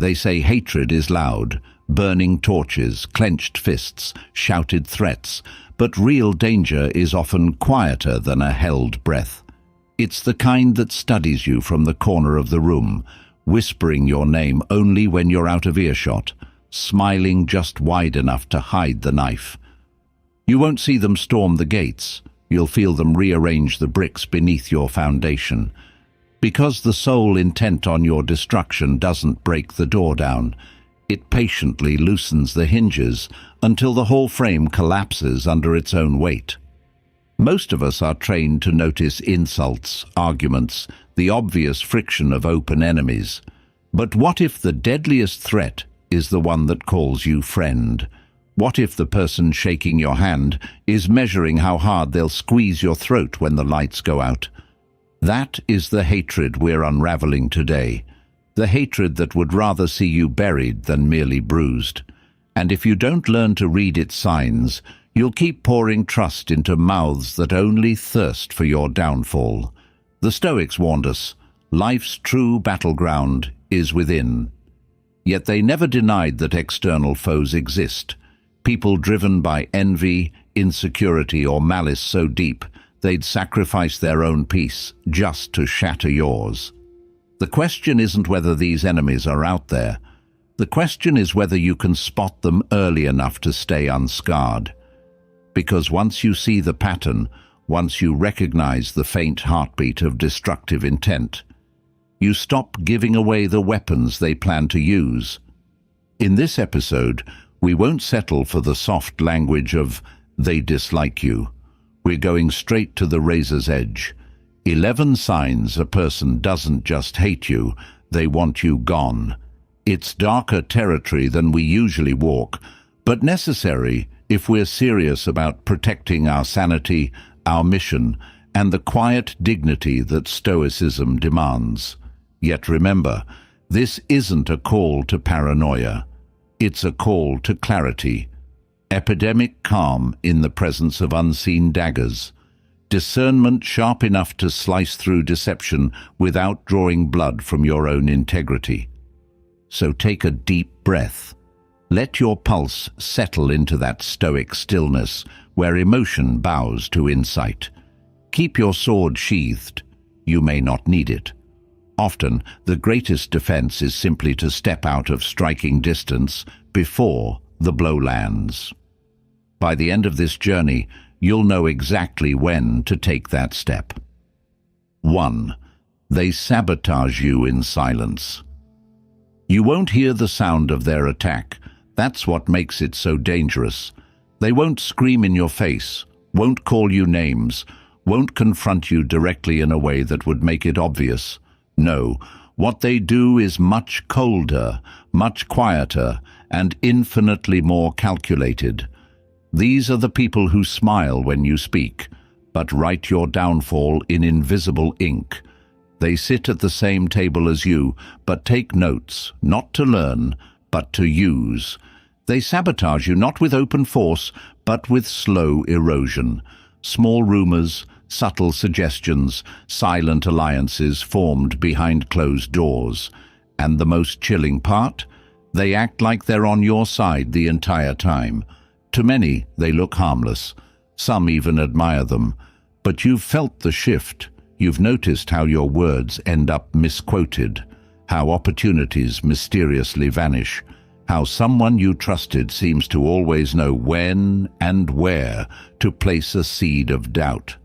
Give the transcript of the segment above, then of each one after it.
They say hatred is loud, burning torches, clenched fists, shouted threats, but real danger is often quieter than a held breath. It's the kind that studies you from the corner of the room, whispering your name only when you're out of earshot, smiling just wide enough to hide the knife. You won't see them storm the gates. You'll feel them rearrange the bricks beneath your foundation. Because the sole intent on your destruction doesn't break the door down, it patiently loosens the hinges until the whole frame collapses under its own weight. Most of us are trained to notice insults, arguments, the obvious friction of open enemies. But what if the deadliest threat is the one that calls you friend? What if the person shaking your hand is measuring how hard they'll squeeze your throat when the lights go out? That is the hatred we're unraveling today. The hatred that would rather see you buried than merely bruised. And if you don't learn to read its signs, you'll keep pouring trust into mouths that only thirst for your downfall. The Stoics warned us, life's true battleground is within. Yet they never denied that external foes exist. People driven by envy, insecurity, or malice so deep they'd sacrifice their own peace just to shatter yours. The question isn't whether these enemies are out there. The question is whether you can spot them early enough to stay unscarred. Because once you see the pattern, once you recognize the faint heartbeat of destructive intent, you stop giving away the weapons they plan to use. In this episode, we won't settle for the soft language of "they dislike you." We're going straight to the razor's edge. 11 signs a person doesn't just hate you, they want you gone. It's darker territory than we usually walk, but necessary if we're serious about protecting our sanity, our mission, and the quiet dignity that Stoicism demands. Yet remember, this isn't a call to paranoia. It's a call to clarity. Epidemic calm in the presence of unseen daggers. Discernment sharp enough to slice through deception without drawing blood from your own integrity. So take a deep breath. Let your pulse settle into that stoic stillness where emotion bows to insight. Keep your sword sheathed. You may not need it. Often, the greatest defense is simply to step out of striking distance before the blow lands. By the end of this journey, you'll know exactly when to take that step. 1. They sabotage you in silence. You won't hear the sound of their attack. That's what makes it so dangerous. They won't scream in your face, won't call you names, won't confront you directly in a way that would make it obvious. No, what they do is much colder, much quieter, and infinitely more calculated. These are the people who smile when you speak, but write your downfall in invisible ink. They sit at the same table as you, but take notes, not to learn, but to use. They sabotage you not with open force, but with slow erosion. Small rumors, subtle suggestions, silent alliances formed behind closed doors. And the most chilling part? They act like they're on your side the entire time. To many, they look harmless. Some even admire them. But you've felt the shift. You've noticed how your words end up misquoted, how opportunities mysteriously vanish, how someone you trusted seems to always know when and where to place a seed of doubt.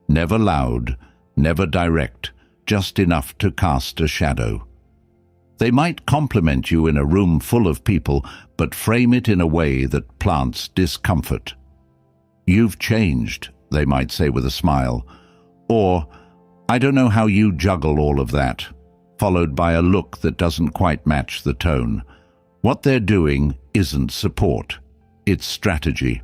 Never loud, never direct, just enough to cast a shadow. They might compliment you in a room full of people, but frame it in a way that plants discomfort. "You've changed," they might say with a smile. Or, "I don't know how you juggle all of that," followed by a look that doesn't quite match the tone. What they're doing isn't support, it's strategy.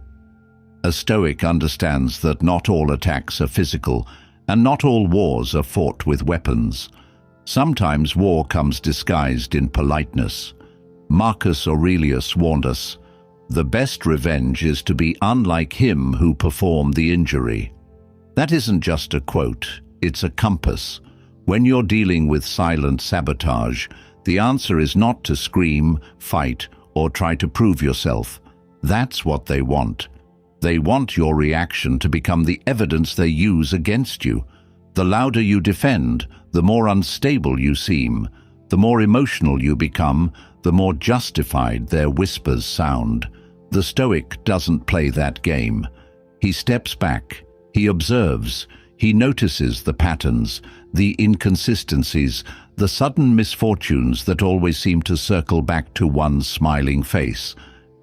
A Stoic understands that not all attacks are physical, and not all wars are fought with weapons. Sometimes war comes disguised in politeness. Marcus Aurelius warned us, "The best revenge is to be unlike him who performed the injury." That isn't just a quote, it's a compass. When you're dealing with silent sabotage, The answer is not to scream, fight, or try to prove yourself. That's what they want. They want your reaction to become the evidence they use against you. The louder you defend, the more unstable you seem. The more emotional you become, the more justified their whispers sound. The Stoic doesn't play that game. He steps back, he observes, he notices the patterns, the inconsistencies, the sudden misfortunes that always seem to circle back to one smiling face.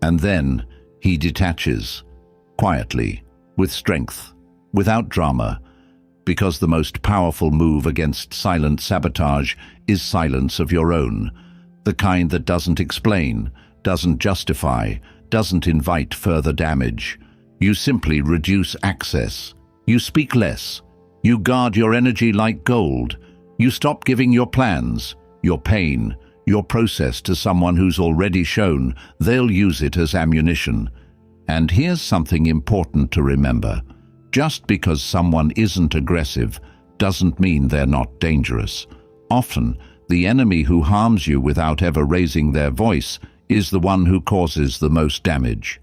And then he detaches, quietly, with strength, without drama, because the most powerful move against silent sabotage is silence of your own, the kind that doesn't explain, doesn't justify, doesn't invite further damage. You simply reduce access. You speak less. You guard your energy like gold. You stop giving your plans, your pain, your process to someone who's already shown they'll use it as ammunition. And here's something important to remember. Just because someone isn't aggressive doesn't mean they're not dangerous. Often, the enemy who harms you without ever raising their voice is the one who causes the most damage.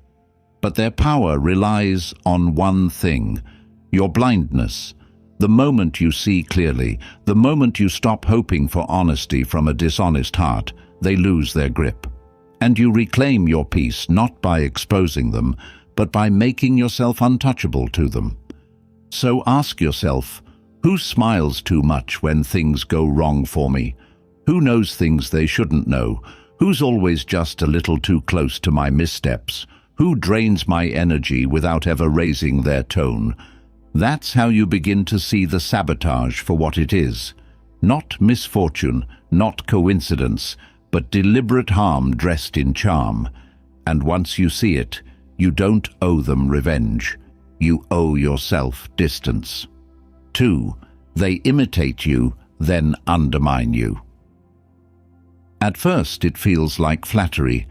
But their power relies on one thing: your blindness. The moment you see clearly, the moment you stop hoping for honesty from a dishonest heart, they lose their grip. And you reclaim your peace not by exposing them, but by making yourself untouchable to them. So ask yourself, who smiles too much when things go wrong for me? Who knows things they shouldn't know? Who's always just a little too close to my missteps? Who drains my energy without ever raising their tone? That's how you begin to see the sabotage for what it is. Not misfortune, not coincidence, but deliberate harm dressed in charm. And once you see it, you don't owe them revenge. You owe yourself distance. 2. They imitate you, then undermine you. At first it feels like flattery.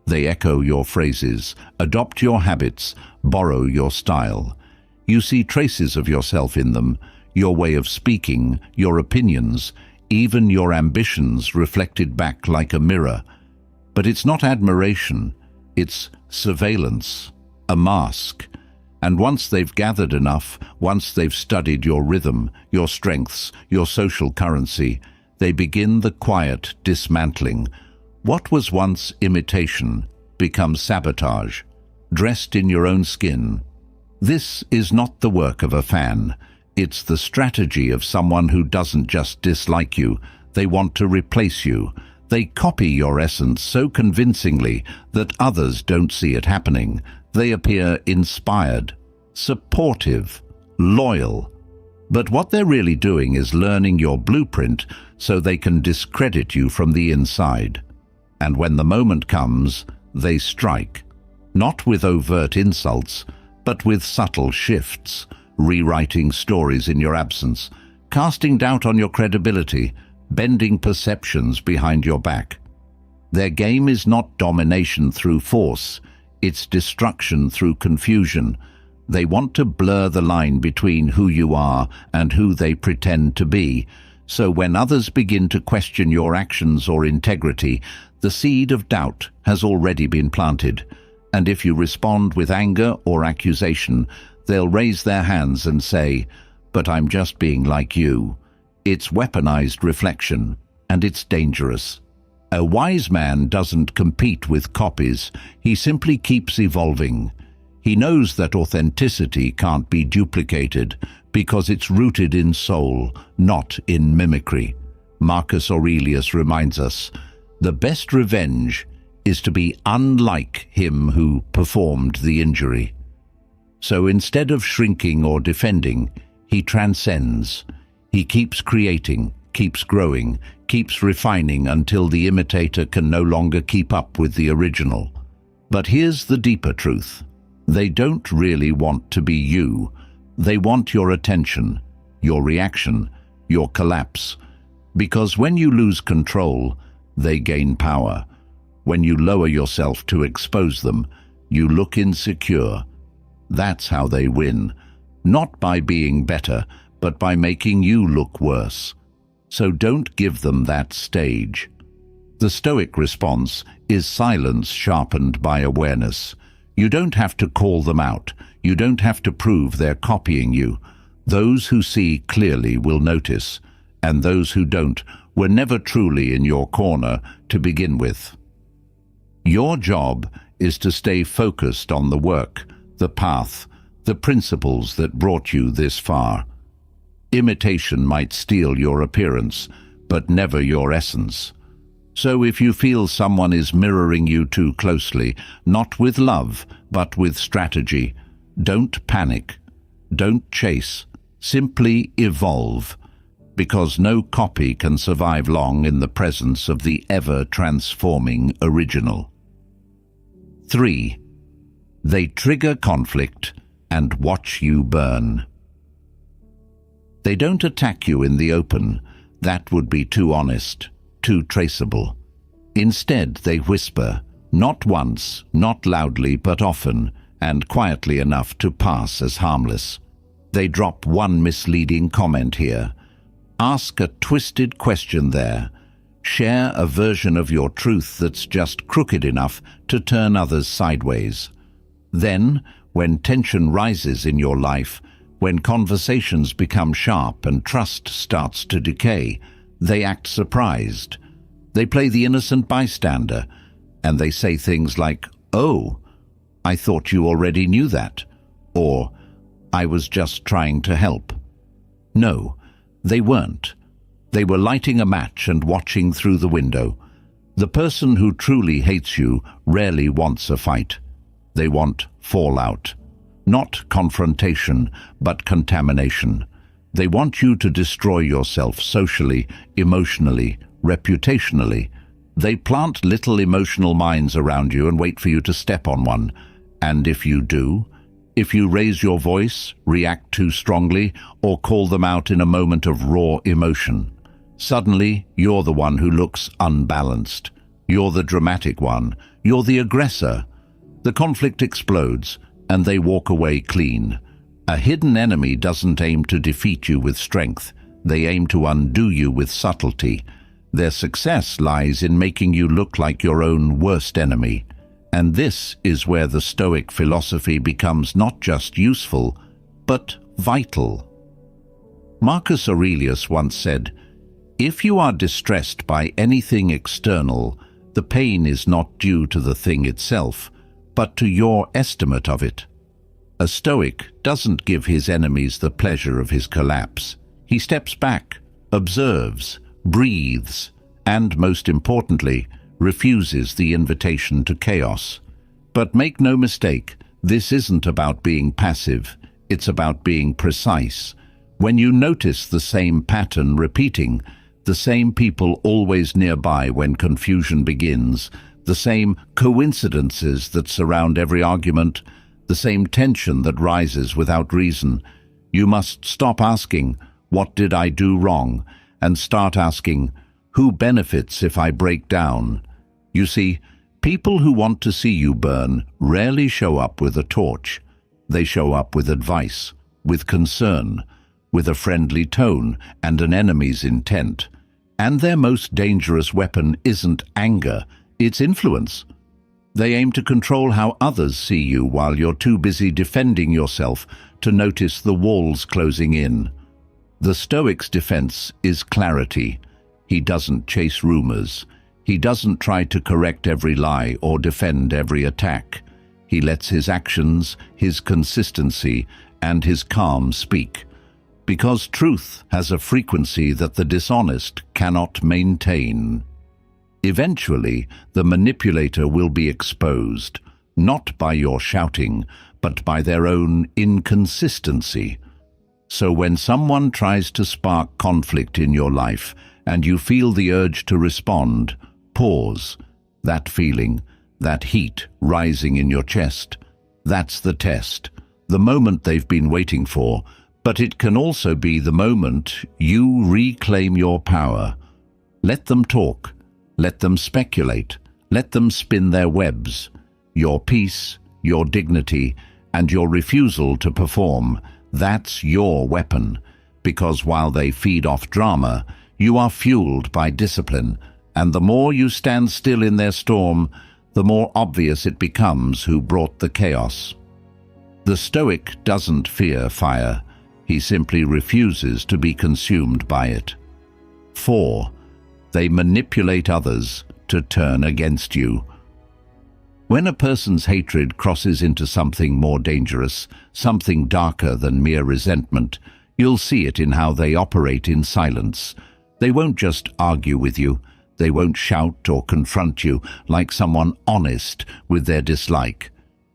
They echo your phrases, adopt your habits, borrow your style. You see traces of yourself in them, your way of speaking, your opinions, even your ambitions reflected back like a mirror. But it's not admiration, it's surveillance, a mask. And once they've gathered enough, once they've studied your rhythm, your strengths, your social currency, they begin the quiet dismantling. What was once imitation becomes sabotage, dressed in your own skin. This is not the work of a fan. It's the strategy of someone who doesn't just dislike you, they want to replace you. They copy your essence so convincingly that others don't see it happening. They appear inspired, supportive, loyal. But what they're really doing is learning your blueprint so they can discredit you from the inside. And when the moment comes, they strike. Not with overt insults, but with subtle shifts, rewriting stories in your absence, casting doubt on your credibility, bending perceptions behind your back. Their game is not domination through force, it's destruction through confusion. They want to blur the line between who you are and who they pretend to be. So when others begin to question your actions or integrity, the seed of doubt has already been planted. And if you respond with anger or accusation, they'll raise their hands and say, "But I'm just being like you." It's weaponized reflection, and it's dangerous. A wise man doesn't compete with copies, he simply keeps evolving. He knows that authenticity can't be duplicated because it's rooted in soul, not in mimicry. Marcus Aurelius reminds us, the best revenge is to be unlike him who performed the injury. So instead of shrinking or defending, he transcends. He keeps creating, keeps growing, keeps refining until the imitator can no longer keep up with the original. But here's the deeper truth. They don't really want to be you. They want your attention, your reaction, your collapse. Because when you lose control, they gain power. When you lower yourself to expose them, you look insecure. That's how they win. Not by being better, but by making you look worse. So don't give them that stage. The Stoic response is silence sharpened by awareness. You don't have to call them out. You don't have to prove they're copying you. Those who see clearly will notice, and those who don't were never truly in your corner to begin with. Your job is to stay focused on the work, the path, the principles that brought you this far. Imitation might steal your appearance, but never your essence. So if you feel someone is mirroring you too closely, not with love, but with strategy, don't panic. Don't chase. Simply evolve, because no copy can survive long in the presence of the ever-transforming original. 3. They trigger conflict and watch you burn. They don't attack you in the open. That would be too honest, too traceable. Instead, they whisper, not once, not loudly, but often, and quietly enough to pass as harmless. They drop one misleading comment here, ask a twisted question there, share a version of your truth that's just crooked enough to turn others sideways. Then, when tension rises in your life, when conversations become sharp and trust starts to decay, they act surprised. They play the innocent bystander, and they say things like, "Oh, I thought you already knew that," or "I was just trying to help." No, they weren't. They were lighting a match and watching through the window. The person who truly hates you rarely wants a fight. They want fallout. Not confrontation, but contamination. They want you to destroy yourself socially, emotionally, reputationally. They plant little emotional mines around you and wait for you to step on one. And if you do, if you raise your voice, react too strongly, or call them out in a moment of raw emotion, suddenly you're the one who looks unbalanced. You're the dramatic one. You're the aggressor. The conflict explodes, and they walk away clean. A hidden enemy doesn't aim to defeat you with strength. They aim to undo you with subtlety. Their success lies in making you look like your own worst enemy. And this is where the Stoic philosophy becomes not just useful, but vital. Marcus Aurelius once said, "If you are distressed by anything external, the pain is not due to the thing itself, but to your estimate of it." A Stoic doesn't give his enemies the pleasure of his collapse. He steps back, observes, breathes, and, most importantly, refuses the invitation to chaos. But make no mistake, this isn't about being passive, it's about being precise. When you notice the same pattern repeating, the same people always nearby when confusion begins, the same coincidences that surround every argument, the same tension that rises without reason, you must stop asking, "What did I do wrong?" and start asking, "Who benefits if I break down?" You see, people who want to see you burn rarely show up with a torch. They show up with advice, with concern, with a friendly tone and an enemy's intent. And their most dangerous weapon isn't anger, it's influence. They aim to control how others see you while you're too busy defending yourself to notice the walls closing in. The Stoic's defense is clarity. He doesn't chase rumors. He doesn't try to correct every lie or defend every attack. He lets his actions, his consistency, and his calm speak. Because truth has a frequency that the dishonest cannot maintain. Eventually, the manipulator will be exposed, not by your shouting, but by their own inconsistency. So when someone tries to spark conflict in your life and you feel the urge to respond, pause. That feeling, that heat rising in your chest, that's the test, the moment they've been waiting for. But it can also be the moment you reclaim your power. Let them talk. Let them speculate. Let them spin their webs. Your peace, your dignity, and your refusal to perform, that's your weapon. Because while they feed off drama, you are fueled by discipline, And the more you stand still in their storm, the more obvious it becomes who brought the chaos. The Stoic doesn't fear fire. He simply refuses to be consumed by it. 4. They manipulate others to turn against you. When a person's hatred crosses into something more dangerous, something darker than mere resentment, you'll see it in how they operate in silence. They won't just argue with you. They won't shout or confront you like someone honest with their dislike.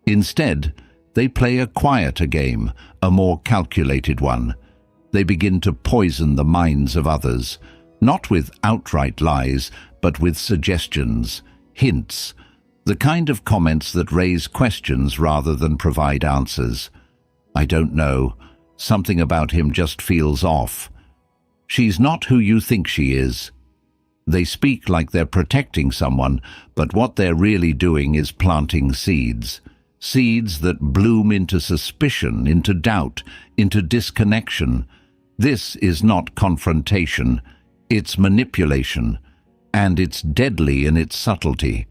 Instead, they play a quieter game, a more calculated one. They begin to poison the minds of others, not with outright lies, but with suggestions, hints, the kind of comments that raise questions rather than provide answers. I don't know. Something about him just feels off. She's not who you think she is. They speak like they're protecting someone, but what they're really doing is planting seeds. Seeds that bloom into suspicion, into doubt, into disconnection. This is not confrontation. It's manipulation. And it's deadly in its subtlety.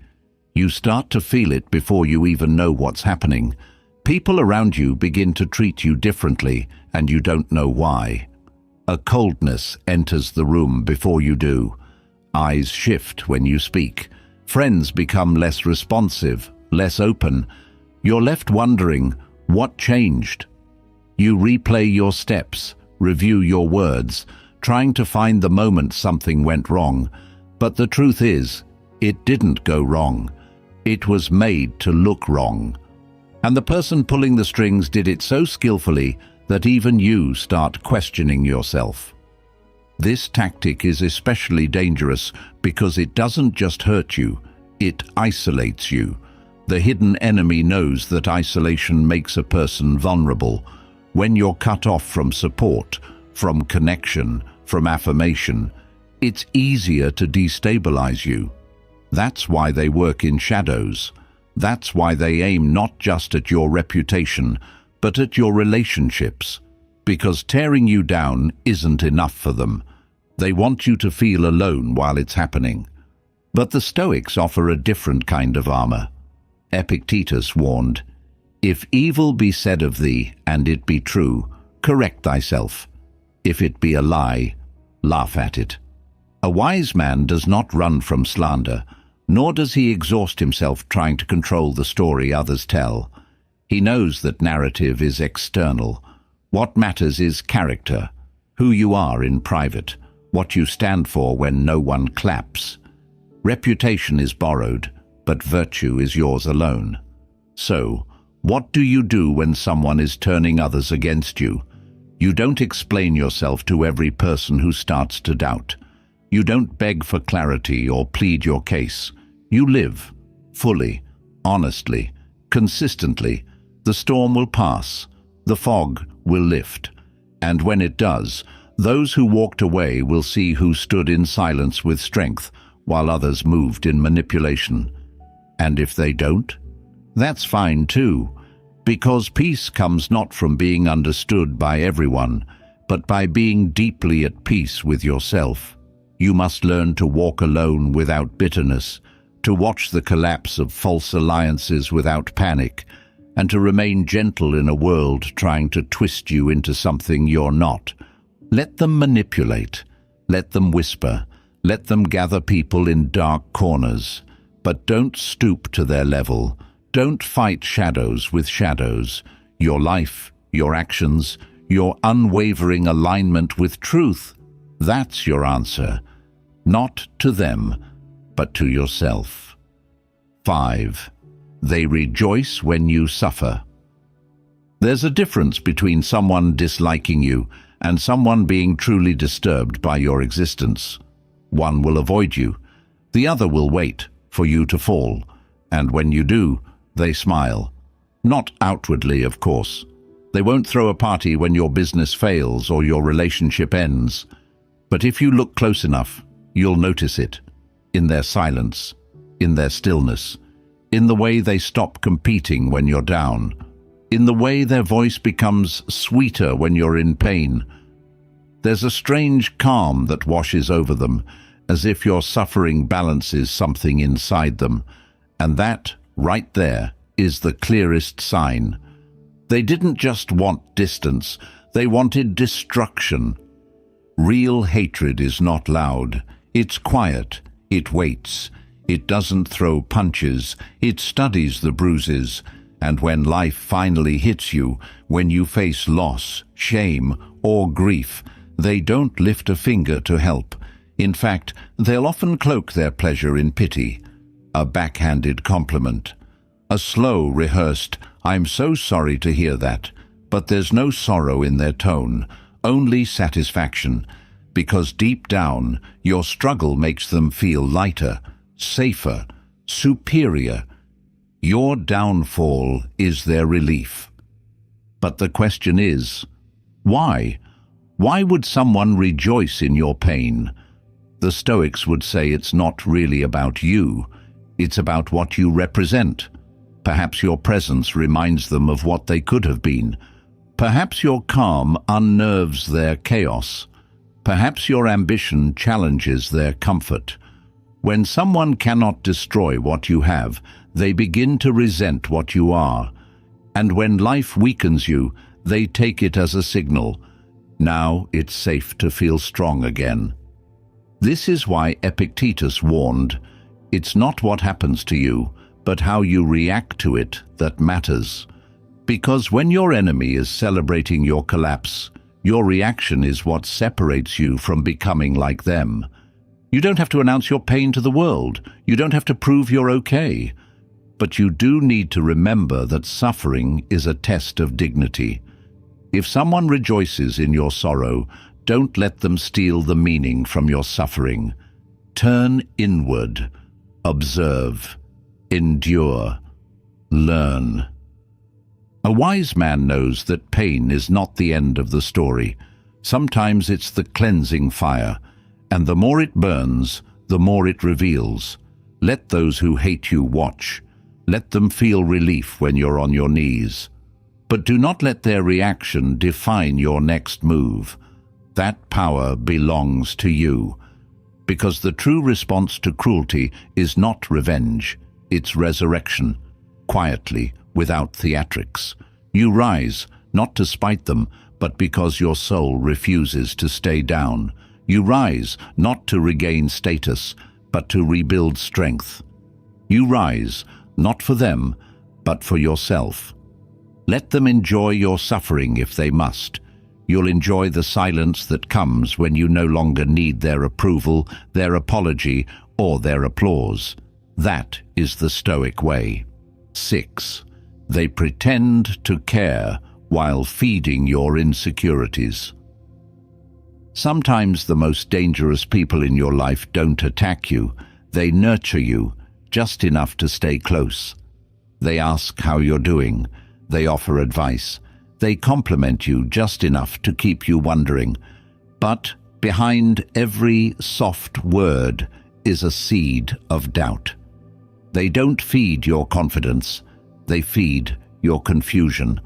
You start to feel it before you even know what's happening. People around you begin to treat you differently, and you don't know why. A coldness enters the room before you do. Eyes shift when you speak. Friends become less responsive, less open. You're left wondering, what changed? You replay your steps, review your words, trying to find the moment something went wrong. But the truth is, it didn't go wrong. It was made to look wrong. And the person pulling the strings did it so skillfully that even you start questioning yourself. This tactic is especially dangerous because it doesn't just hurt you, it isolates you. The hidden enemy knows that isolation makes a person vulnerable. When you're cut off from support, from connection, from affirmation, it's easier to destabilize you. That's why they work in shadows. That's why they aim not just at your reputation, but at your relationships. Because tearing you down isn't enough for them. They want you to feel alone while it's happening. But the Stoics offer a different kind of armor. Epictetus warned, "If evil be said of thee, and it be true, correct thyself. If it be a lie, laugh at it." A wise man does not run from slander, nor does he exhaust himself trying to control the story others tell. He knows that narrative is external. What matters is character, who you are in private, what you stand for when no one claps. Reputation is borrowed, but virtue is yours alone. So, what do you do when someone is turning others against you? You don't explain yourself to every person who starts to doubt. You don't beg for clarity or plead your case. You live, fully, honestly, consistently. The storm will pass, the fog will lift, and when it does, those who walked away will see who stood in silence with strength while others moved in manipulation. And if they don't, that's fine too, because peace comes not from being understood by everyone, but by being deeply at peace with yourself. You must learn to walk alone without bitterness, to watch the collapse of false alliances without panic, and to remain gentle in a world trying to twist you into something you're not. Let them manipulate, let them whisper, let them gather people in dark corners, but don't stoop to their level. Don't fight shadows with shadows. Your life, your actions, your unwavering alignment with truth, that's your answer. Not to them, but to yourself. 5. They rejoice when you suffer. There's a difference between someone disliking you and someone being truly disturbed by your existence. One will avoid you. The other will wait for you to fall. And when you do, they smile. Not outwardly, of course. They won't throw a party when your business fails or your relationship ends. But if you look close enough, you'll notice it. In their silence, in their stillness, in the way they stop competing when you're down, in the way their voice becomes sweeter when you're in pain. There's a strange calm that washes over them, as if your suffering balances something inside them, and that, right there, is the clearest sign. They didn't just want distance, they wanted destruction. Real hatred is not loud, it's quiet, it waits, it doesn't throw punches, it studies the bruises, and when life finally hits you, when you face loss, shame, or grief, they don't lift a finger to help. In fact, they'll often cloak their pleasure in pity, a backhanded compliment, a slow, rehearsed, "I'm so sorry to hear that," but there's no sorrow in their tone, only satisfaction, because deep down, your struggle makes them feel lighter, safer, superior. Your downfall is their relief. But the question is, why? Why would someone rejoice in your pain? The Stoics would say it's not really about you, it's about what you represent. Perhaps your presence reminds them of what they could have been. Perhaps your calm unnerves their chaos. Perhaps your ambition challenges their comfort. When someone cannot destroy what you have, they begin to resent what you are. And when life weakens you, they take it as a signal. Now it's safe to feel strong again. This is why Epictetus warned, it's not what happens to you, but how you react to it that matters. Because when your enemy is celebrating your collapse, your reaction is what separates you from becoming like them. You don't have to announce your pain to the world. You don't have to prove you're okay. But you do need to remember that suffering is a test of dignity. If someone rejoices in your sorrow, don't let them steal the meaning from your suffering. Turn inward, observe, endure, learn. A wise man knows that pain is not the end of the story. Sometimes it's the cleansing fire, and the more it burns, the more it reveals. Let those who hate you watch. Let them feel relief when you're on your knees. But do not let their reaction define your next move. That power belongs to you. Because the true response to cruelty is not revenge, it's resurrection. Quietly, without theatrics. You rise, not to spite them, but because your soul refuses to stay down. You rise, not to regain status, but to rebuild strength. You rise, not for them, but for yourself. Let them enjoy your suffering if they must. You'll enjoy the silence that comes when you no longer need their approval, their apology, or their applause. That is the Stoic way. 6. They pretend to care while feeding your insecurities. Sometimes the most dangerous people in your life don't attack you. They nurture you, just enough to stay close. They ask how you're doing. They offer advice. They compliment you just enough to keep you wondering. But behind every soft word is a seed of doubt. They don't feed your confidence. They feed your confusion.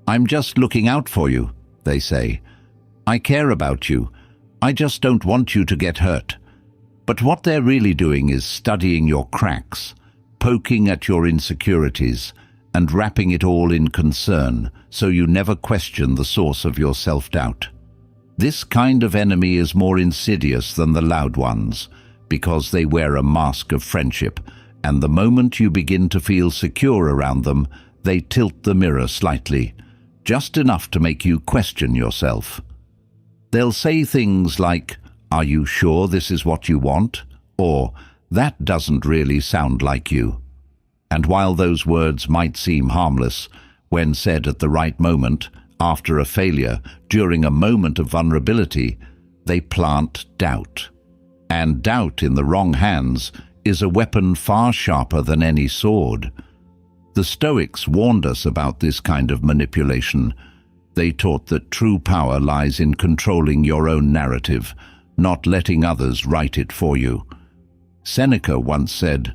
"I'm just looking out for you," they say. "I care about you. I just don't want you to get hurt." But what they're really doing is studying your cracks, poking at your insecurities, and wrapping it all in concern, so you never question the source of your self-doubt. This kind of enemy is more insidious than the loud ones, because they wear a mask of friendship, and the moment you begin to feel secure around them, they tilt the mirror slightly, just enough to make you question yourself. They'll say things like, "Are you sure this is what you want?" Or, "That doesn't really sound like you." And while those words might seem harmless, when said at the right moment, after a failure, during a moment of vulnerability, they plant doubt. And doubt in the wrong hands is a weapon far sharper than any sword. The Stoics warned us about this kind of manipulation. They taught that true power lies in controlling your own narrative, not letting others write it for you. Seneca once said,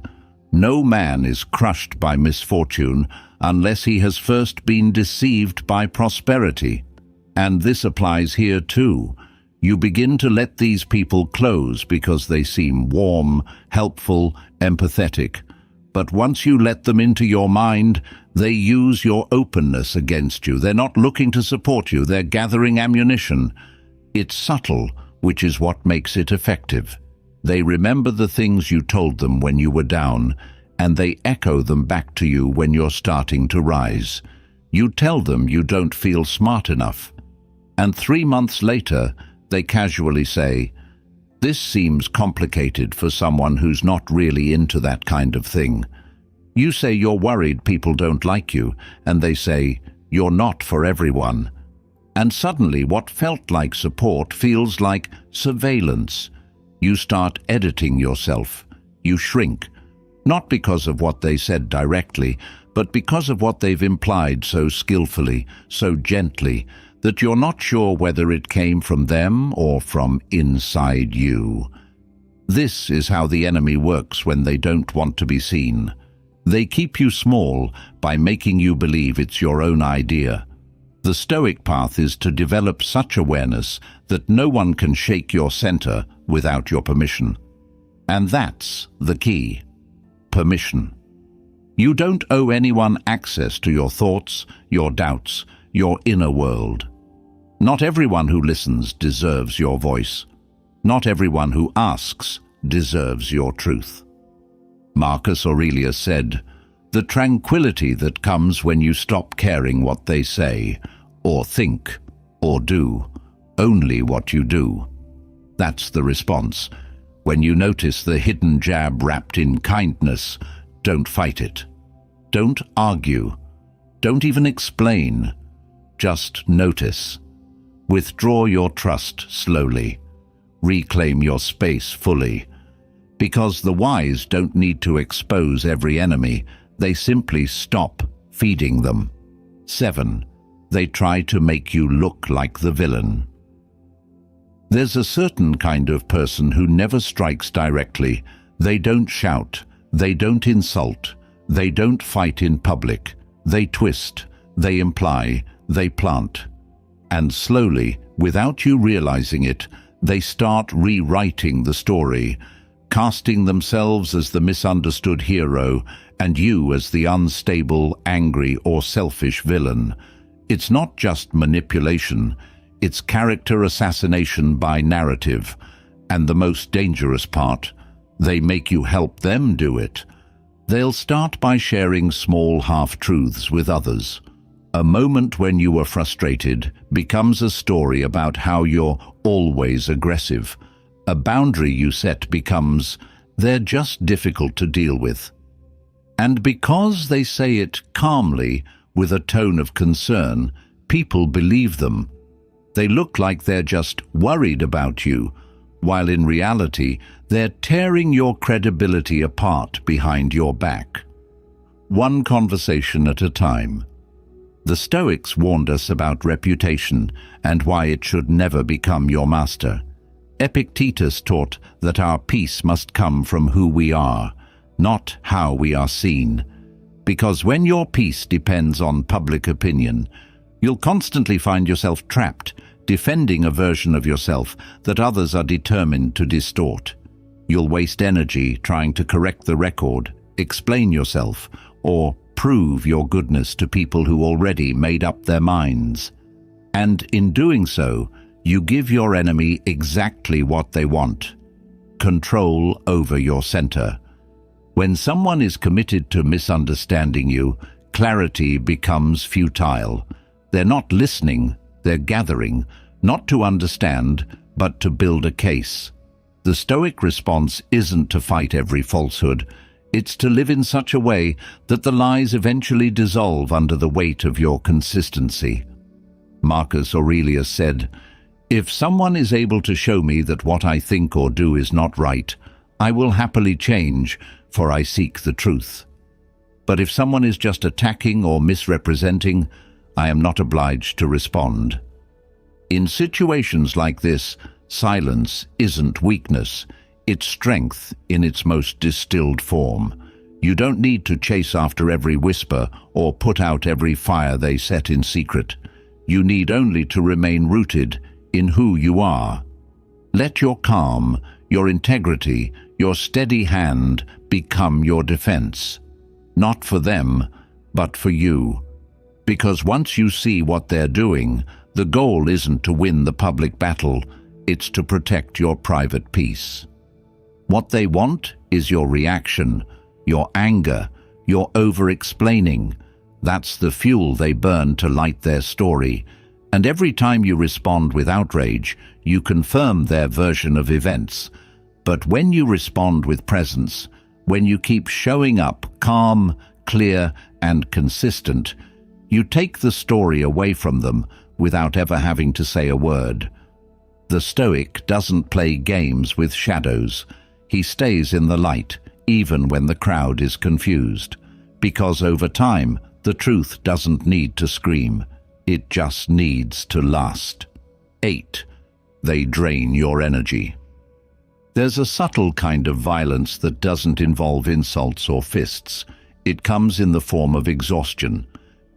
"No man is crushed by misfortune unless he has first been deceived by prosperity." And this applies here too. You begin to let these people close because they seem warm, helpful, empathetic. But once you let them into your mind, they use your openness against you. They're not looking to support you, they're gathering ammunition. It's subtle, which is what makes it effective. They remember the things you told them when you were down, and they echo them back to you when you're starting to rise. You tell them you don't feel smart enough, and 3 months later, they casually say, "This seems complicated for someone who's not really into that kind of thing." You say you're worried people don't like you, and they say, "You're not for everyone." And suddenly what felt like support feels like surveillance. You start editing yourself. You shrink, not because of what they said directly, but because of what they've implied so skillfully, so gently, that you're not sure whether it came from them or from inside you. This is how the enemy works when they don't want to be seen. They keep you small by making you believe it's your own idea. The Stoic path is to develop such awareness that no one can shake your center without your permission. And that's the key: permission. You don't owe anyone access to your thoughts, your doubts, your inner world. Not everyone who listens deserves your voice. Not everyone who asks deserves your truth. Marcus Aurelius said, "The tranquility that comes when you stop caring what they say, or think, or do, only what you do." That's the response. When you notice the hidden jab wrapped in kindness, don't fight it. Don't argue. Don't even explain. Just notice. Withdraw your trust slowly. Reclaim your space fully. Because the wise don't need to expose every enemy, they simply stop feeding them. 7. They try to make you look like the villain. There's a certain kind of person who never strikes directly. They don't shout. They don't insult. They don't fight in public. They twist. They imply. They plant. And slowly, without you realizing it, they start rewriting the story, casting themselves as the misunderstood hero and you as the unstable, angry, or selfish villain. It's not just manipulation, it's character assassination by narrative. And the most dangerous part, they make you help them do it. They'll start by sharing small half-truths with others. A moment when you were frustrated becomes a story about how you're always aggressive. A boundary you set becomes, "They're just difficult to deal with." And because they say it calmly, with a tone of concern, people believe them. They look like they're just worried about you, while in reality, they're tearing your credibility apart behind your back. One conversation at a time. The Stoics warned us about reputation and why it should never become your master. Epictetus taught that our peace must come from who we are, not how we are seen. Because when your peace depends on public opinion, you'll constantly find yourself trapped, defending a version of yourself that others are determined to distort. You'll waste energy trying to correct the record, explain yourself, or prove your goodness to people who already made up their minds. And in doing so, you give your enemy exactly what they want: control over your center. When someone is committed to misunderstanding you, clarity becomes futile. They're not listening, they're gathering, not to understand, but to build a case. The Stoic response isn't to fight every falsehood. It's to live in such a way that the lies eventually dissolve under the weight of your consistency. Marcus Aurelius said, "If someone is able to show me that what I think or do is not right, I will happily change, for I seek the truth. But if someone is just attacking or misrepresenting, I am not obliged to respond." In situations like this, silence isn't weakness. It's strength in its most distilled form. You don't need to chase after every whisper or put out every fire they set in secret. You need only to remain rooted in who you are Let your calm, your integrity, your steady hand become your defense. Not for them, but for you. Because once you see what they're doing, the goal isn't to win the public battle, it's to protect your private peace. What they want is your reaction, your anger, your over-explaining. That's the fuel they burn to light their story. And every time you respond with outrage, you confirm their version of events. But when you respond with presence, when you keep showing up calm, clear, and consistent, you take the story away from them without ever having to say a word. The Stoic doesn't play games with shadows. He stays in the light, even when the crowd is confused. Because over time, the truth doesn't need to scream. It just needs to last. 8. They drain your energy. There's a subtle kind of violence that doesn't involve insults or fists. It comes in the form of exhaustion.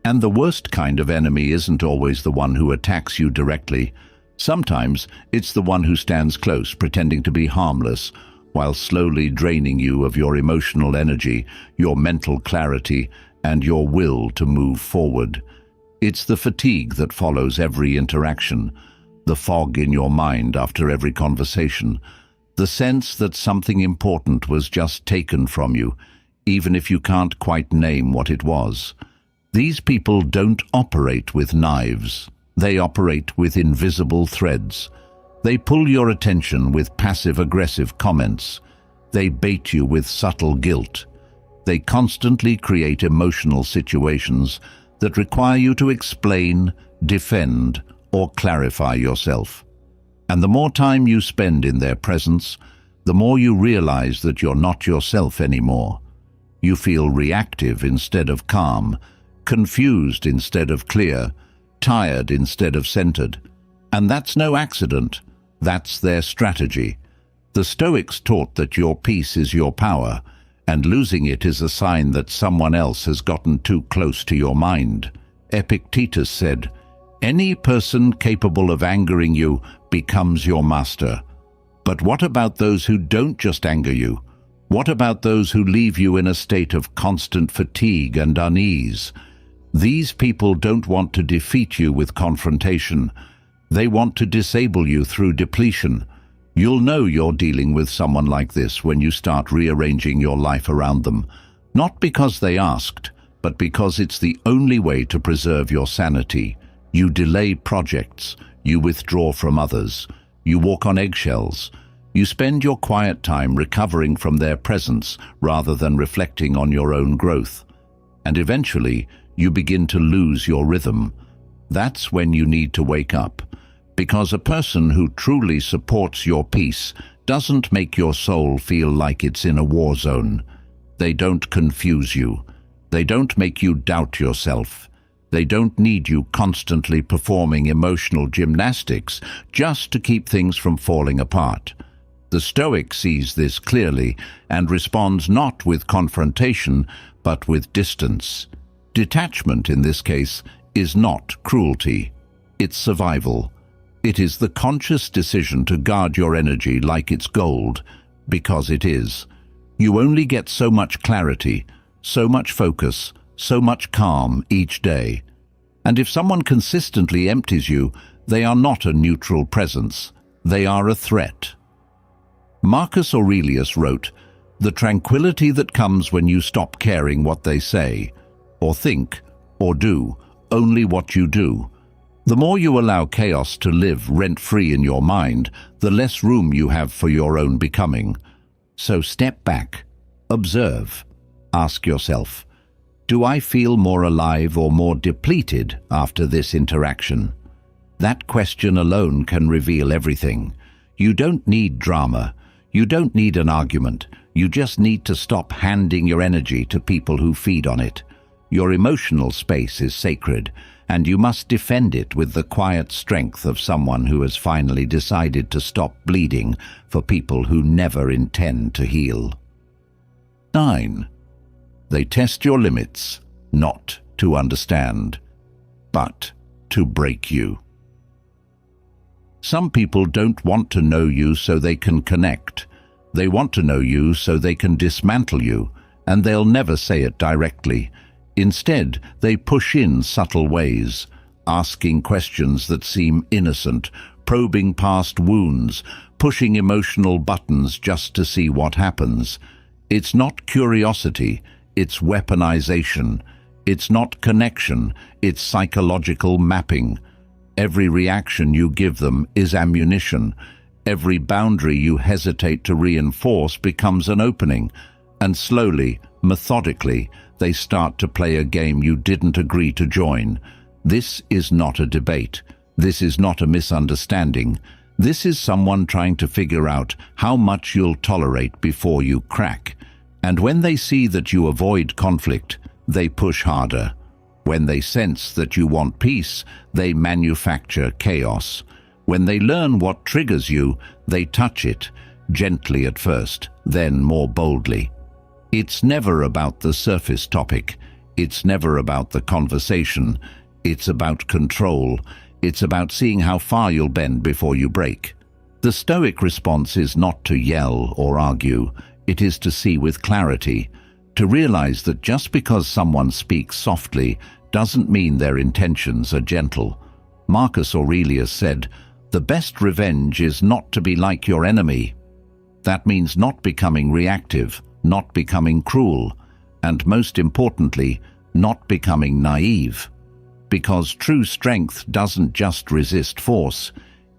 And the worst kind of enemy isn't always the one who attacks you directly. Sometimes it's the one who stands close, pretending to be harmless, while slowly draining you of your emotional energy, your mental clarity, and your will to move forward. It's the fatigue that follows every interaction, the fog in your mind after every conversation, the sense that something important was just taken from you, even if you can't quite name what it was. These people don't operate with knives. They operate with invisible threads. They pull your attention with passive-aggressive comments. They bait you with subtle guilt. They constantly create emotional situations that require you to explain, defend, or clarify yourself. And the more time you spend in their presence, the more you realize that you're not yourself anymore. You feel reactive instead of calm, confused instead of clear, tired instead of centered. And that's no accident. That's their strategy. The Stoics taught that your peace is your power, and losing it is a sign that someone else has gotten too close to your mind. Epictetus said, "Any person capable of angering you becomes your master." But what about those who don't just anger you? What about those who leave you in a state of constant fatigue and unease? These people don't want to defeat you with confrontation. They want to disable you through depletion. You'll know you're dealing with someone like this when you start rearranging your life around them, not because they asked, but because it's the only way to preserve your sanity. You delay projects, you withdraw from others, you walk on eggshells, you spend your quiet time recovering from their presence rather than reflecting on your own growth. And eventually, you begin to lose your rhythm. That's when you need to wake up. Because a person who truly supports your peace doesn't make your soul feel like it's in a war zone. They don't confuse you. They don't make you doubt yourself. They don't need you constantly performing emotional gymnastics just to keep things from falling apart. The Stoic sees this clearly and responds not with confrontation, but with distance. Detachment, in this case, is not cruelty. It's survival. It is the conscious decision to guard your energy like it's gold, because it is. You only get so much clarity, so much focus, so much calm each day. And if someone consistently empties you, they are not a neutral presence. They are a threat. Marcus Aurelius wrote, "The tranquility that comes when you stop caring what they say, or think, or do, only what you do. The more you allow chaos to live rent-free in your mind, the less room you have for your own becoming. So step back, observe, ask yourself, do I feel more alive or more depleted after this interaction? That question alone can reveal everything. You don't need drama. You don't need an argument. You just need to stop handing your energy to people who feed on it. Your emotional space is sacred, and you must defend it with the quiet strength of someone who has finally decided to stop bleeding for people who never intend to heal. 9. They test your limits, not to understand, but to break you. Some people don't want to know you so they can connect. They want to know you so they can dismantle you, and they'll never say it directly. Instead, they push in subtle ways, asking questions that seem innocent, probing past wounds, pushing emotional buttons just to see what happens. It's not curiosity, it's weaponization. It's not connection, it's psychological mapping. Every reaction you give them is ammunition. Every boundary you hesitate to reinforce becomes an opening, and slowly, methodically, they start to play a game you didn't agree to join. This is not a debate. This is not a misunderstanding. This is someone trying to figure out how much you'll tolerate before you crack. And when they see that you avoid conflict, they push harder. When they sense that you want peace, they manufacture chaos. When they learn what triggers you, they touch it, gently at first, then more boldly. It's never about the surface topic. It's never about the conversation. It's about control. It's about seeing how far you'll bend before you break. The Stoic response is not to yell or argue. It is to see with clarity, to realize that just because someone speaks softly doesn't mean their intentions are gentle. Marcus Aurelius said, "The best revenge is not to be like your enemy." That means not becoming reactive, not becoming cruel, and most importantly, not becoming naive. Because true strength doesn't just resist force,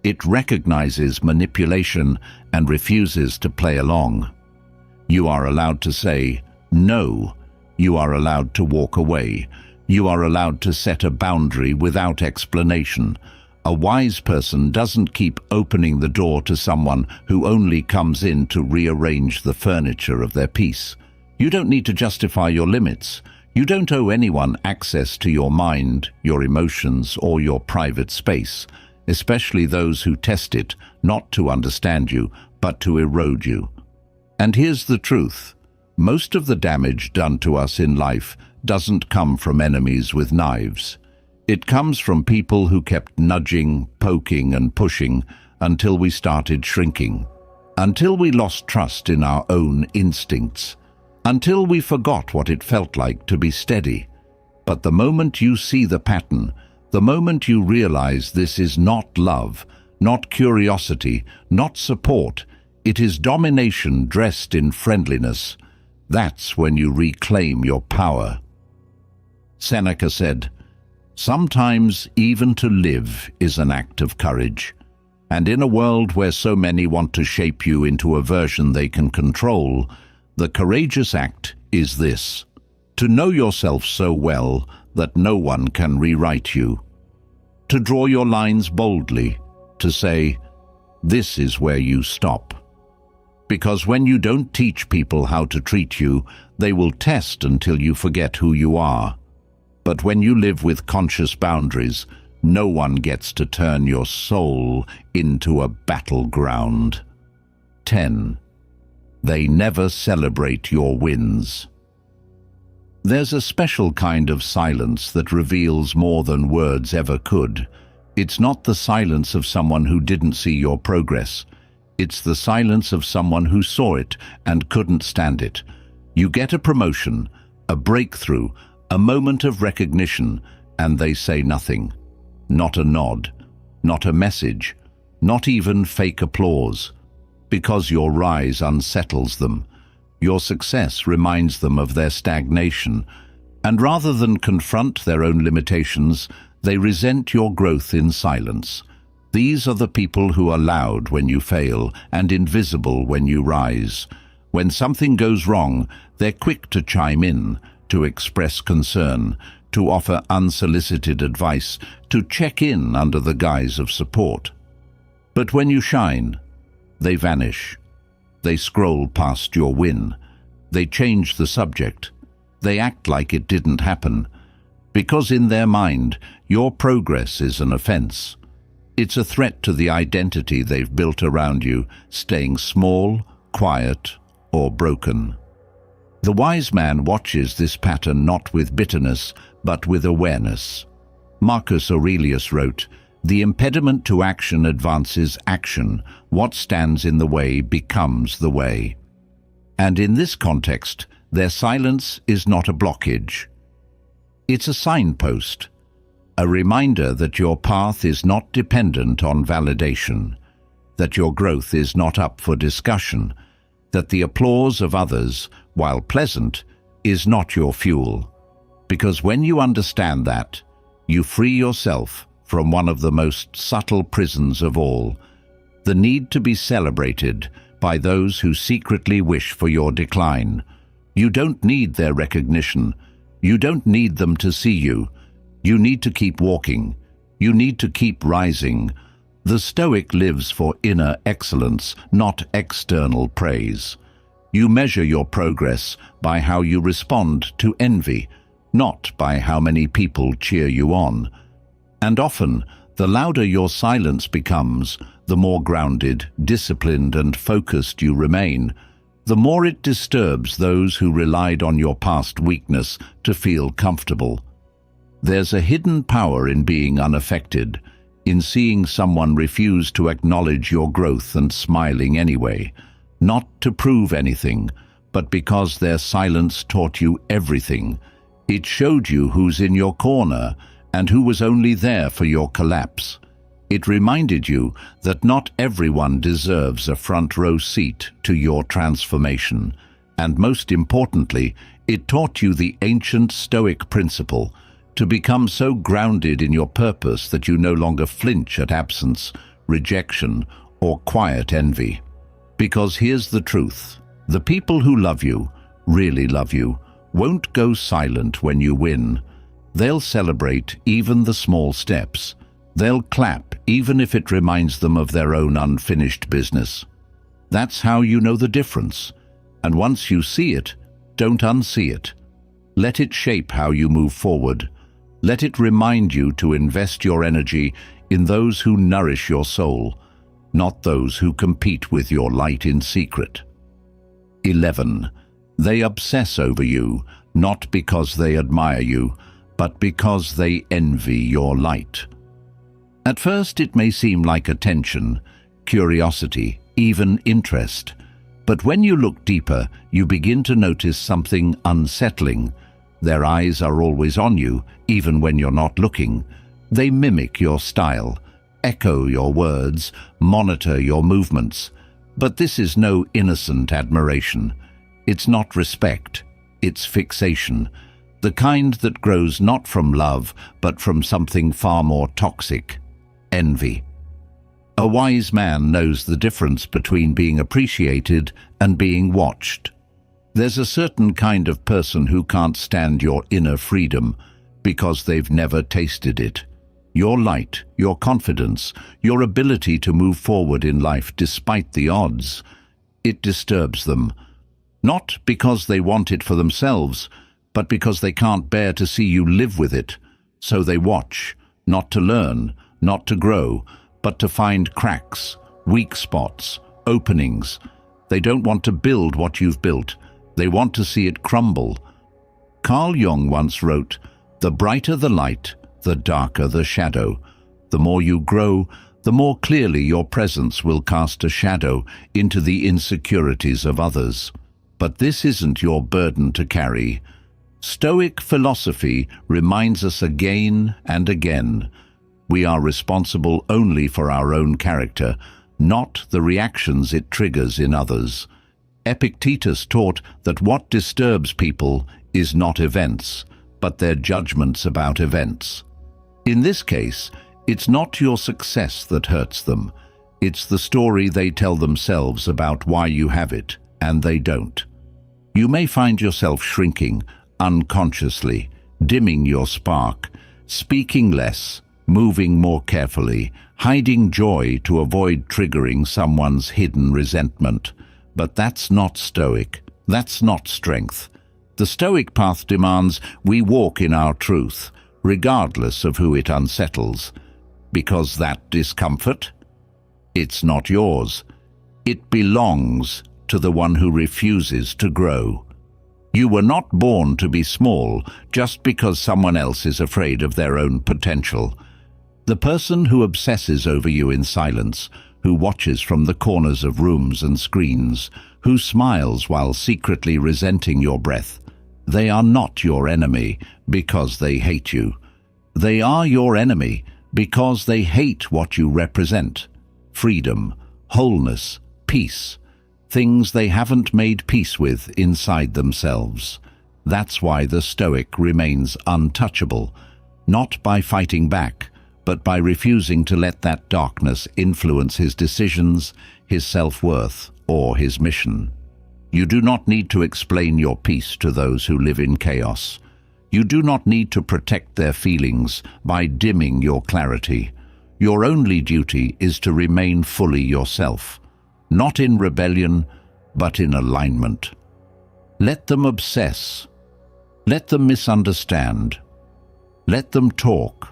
it recognizes manipulation and refuses to play along. You are allowed to say no. You are allowed to walk away. You are allowed to set a boundary without explanation. A wise person doesn't keep opening the door to someone who only comes in to rearrange the furniture of their peace. You don't need to justify your limits. You don't owe anyone access to your mind, your emotions, or your private space, especially those who test it, not to understand you, but to erode you. And here's the truth. Most of the damage done to us in life doesn't come from enemies with knives. It comes from people who kept nudging, poking, and pushing until we started shrinking, until we lost trust in our own instincts, until we forgot what it felt like to be steady. But the moment you see the pattern, the moment you realize this is not love, not curiosity, not support, it is domination dressed in friendliness, that's when you reclaim your power. Seneca said, "Sometimes even to live is an act of courage." And in a world where so many want to shape you into a version they can control, the courageous act is this: to know yourself so well that no one can rewrite you. To draw your lines boldly, to say, this is where you stop. Because when you don't teach people how to treat you, they will test until you forget who you are. But when you live with conscious boundaries, no one gets to turn your soul into a battleground. 10. They never celebrate your wins. There's a special kind of silence that reveals more than words ever could. It's not the silence of someone who didn't see your progress. It's the silence of someone who saw it and couldn't stand it. You get a promotion, a breakthrough, a moment of recognition, and they say nothing. Not a nod, not a message, not even fake applause. Because your rise unsettles them. Your success reminds them of their stagnation, and rather than confront their own limitations, they resent your growth in silence. These are the people who are loud when you fail and invisible when you rise. When something goes wrong, they're quick to chime in, to express concern, to offer unsolicited advice, to check in under the guise of support. But when you shine, they vanish. They scroll past your win. They change the subject. They act like it didn't happen. Because in their mind, your progress is an offense. It's a threat to the identity they've built around you, staying small, quiet, or broken. The wise man watches this pattern not with bitterness, but with awareness. Marcus Aurelius wrote, The impediment to action advances action. What stands in the way becomes the way. And in this context, their silence is not a blockage. It's a signpost, a reminder that your path is not dependent on validation, that your growth is not up for discussion, that the applause of others, while pleasant, is not your fuel. Because when you understand that, you free yourself from one of the most subtle prisons of all, the need to be celebrated by those who secretly wish for your decline. You don't need their recognition. You don't need them to see you. You need to keep walking. You need to keep rising. The Stoic lives for inner excellence, not external praise. You measure your progress by how you respond to envy, not by how many people cheer you on. And often, the louder your silence becomes, the more grounded, disciplined, and focused you remain, the more it disturbs those who relied on your past weakness to feel comfortable. There's a hidden power in being unaffected, in seeing someone refuse to acknowledge your growth and smiling anyway, not to prove anything, but because their silence taught you everything. It showed you who's in your corner and who was only there for your collapse. It reminded you that not everyone deserves a front-row seat to your transformation. And most importantly, it taught you the ancient Stoic principle, to become so grounded in your purpose that you no longer flinch at absence, rejection, or quiet envy. Because here's the truth: the people who love you, really love you, won't go silent when you win. They'll celebrate even the small steps. They'll clap even if it reminds them of their own unfinished business. That's how you know the difference. And once you see it, don't unsee it. Let it shape how you move forward. Let it remind you to invest your energy in those who nourish your soul, not those who compete with your light in secret. 11. They obsess over you, not because they admire you, but because they envy your light. At first it may seem like attention, curiosity, even interest. But when you look deeper, you begin to notice something unsettling. Their eyes are always on you, even when you're not looking. They mimic your style, echo your words, monitor your movements. But this is no innocent admiration. It's not respect, it's fixation. The kind that grows not from love, but from something far more toxic: envy. A wise man knows the difference between being appreciated and being watched. There's a certain kind of person who can't stand your inner freedom because they've never tasted it. Your light, your confidence, your ability to move forward in life despite the odds. It disturbs them. Not because they want it for themselves, but because they can't bear to see you live with it. So they watch, not to learn, not to grow, but to find cracks, weak spots, openings. They don't want to build what you've built. They want to see it crumble. Carl Jung once wrote, "The brighter the light, the darker the shadow. The more you grow, the more clearly your presence will cast a shadow into the insecurities of others. But this isn't your burden to carry." Stoic philosophy reminds us again and again, we are responsible only for our own character, not the reactions it triggers in others. Epictetus taught that what disturbs people is not events, but their judgments about events. In this case, it's not your success that hurts them. It's the story they tell themselves about why you have it, and they don't. You may find yourself shrinking, unconsciously, dimming your spark, speaking less, moving more carefully, hiding joy to avoid triggering someone's hidden resentment. But that's not Stoic. That's not strength. The Stoic path demands we walk in our truth, regardless of who it unsettles. Because that discomfort, it's not yours. It belongs to the one who refuses to grow. You were not born to be small just because someone else is afraid of their own potential. The person who obsesses over you in silence, who watches from the corners of rooms and screens, who smiles while secretly resenting your breath, they are not your enemy because they hate you. They are your enemy because they hate what you represent. Freedom, wholeness, peace, things they haven't made peace with inside themselves. That's why the Stoic remains untouchable, not by fighting back, but by refusing to let that darkness influence his decisions, his self-worth, or his mission. You do not need to explain your peace to those who live in chaos. You do not need to protect their feelings by dimming your clarity. Your only duty is to remain fully yourself, not in rebellion, but in alignment. Let them obsess. Let them misunderstand. Let them talk.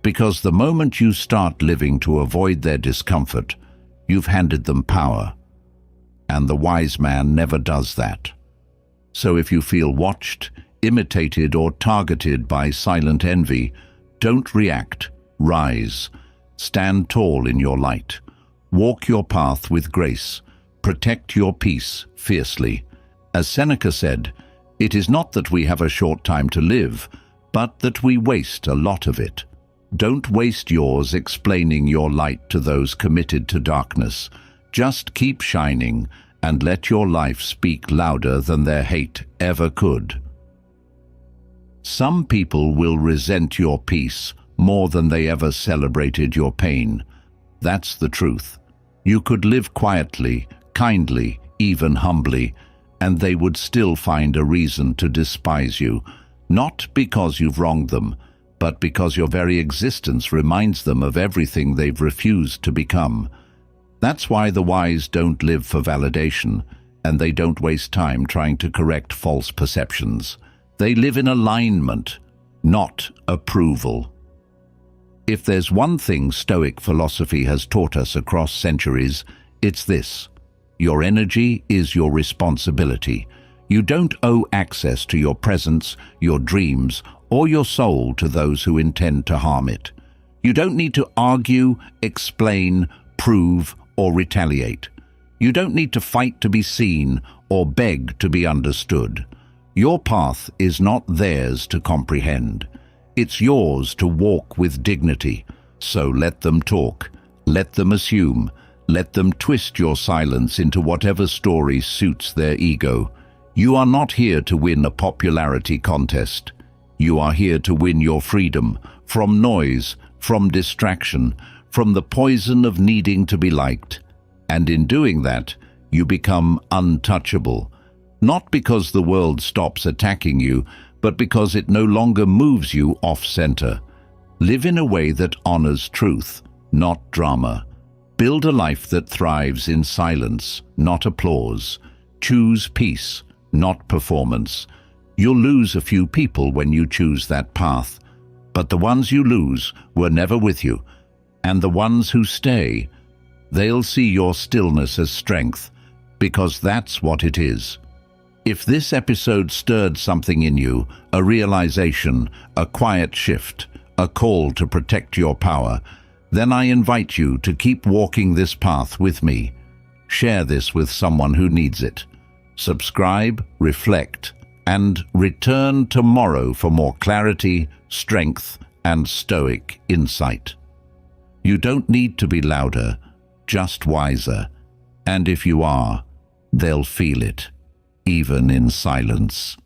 Because the moment you start living to avoid their discomfort, you've handed them power. And the wise man never does that. So if you feel watched, imitated, or targeted by silent envy, don't react, rise. Stand tall in your light. Walk your path with grace. Protect your peace fiercely. As Seneca said, it is not that we have a short time to live, but that we waste a lot of it. Don't waste yours explaining your light to those committed to darkness. Just keep shining and let your life speak louder than their hate ever could. Some people will resent your peace more than they ever celebrated your pain. That's the truth. You could live quietly, kindly, even humbly, and they would still find a reason to despise you, not because you've wronged them, but because your very existence reminds them of everything they've refused to become. That's why the wise don't live for validation, and they don't waste time trying to correct false perceptions. They live in alignment, not approval. If there's one thing Stoic philosophy has taught us across centuries, it's this: your energy is your responsibility. You don't owe access to your presence, your dreams, or your soul to those who intend to harm it. You don't need to argue, explain, prove, or retaliate. You don't need to fight to be seen or beg to be understood. Your path is not theirs to comprehend. It's yours to walk with dignity. So let them talk, let them assume, let them twist your silence into whatever story suits their ego. You are not here to win a popularity contest. You are here to win your freedom from noise, from distraction, from the poison of needing to be liked. And in doing that, you become untouchable. Not because the world stops attacking you, but because it no longer moves you off-center. Live in a way that honors truth, not drama. Build a life that thrives in silence, not applause. Choose peace, not performance. You'll lose a few people when you choose that path, but the ones you lose were never with you, and the ones who stay, they'll see your stillness as strength, because that's what it is. If this episode stirred something in you, a realization, a quiet shift, a call to protect your power, then I invite you to keep walking this path with me. Share this with someone who needs it. Subscribe, reflect, and return tomorrow for more clarity, strength, and Stoic insight. You don't need to be louder, just wiser. And if you are, they'll feel it, even in silence.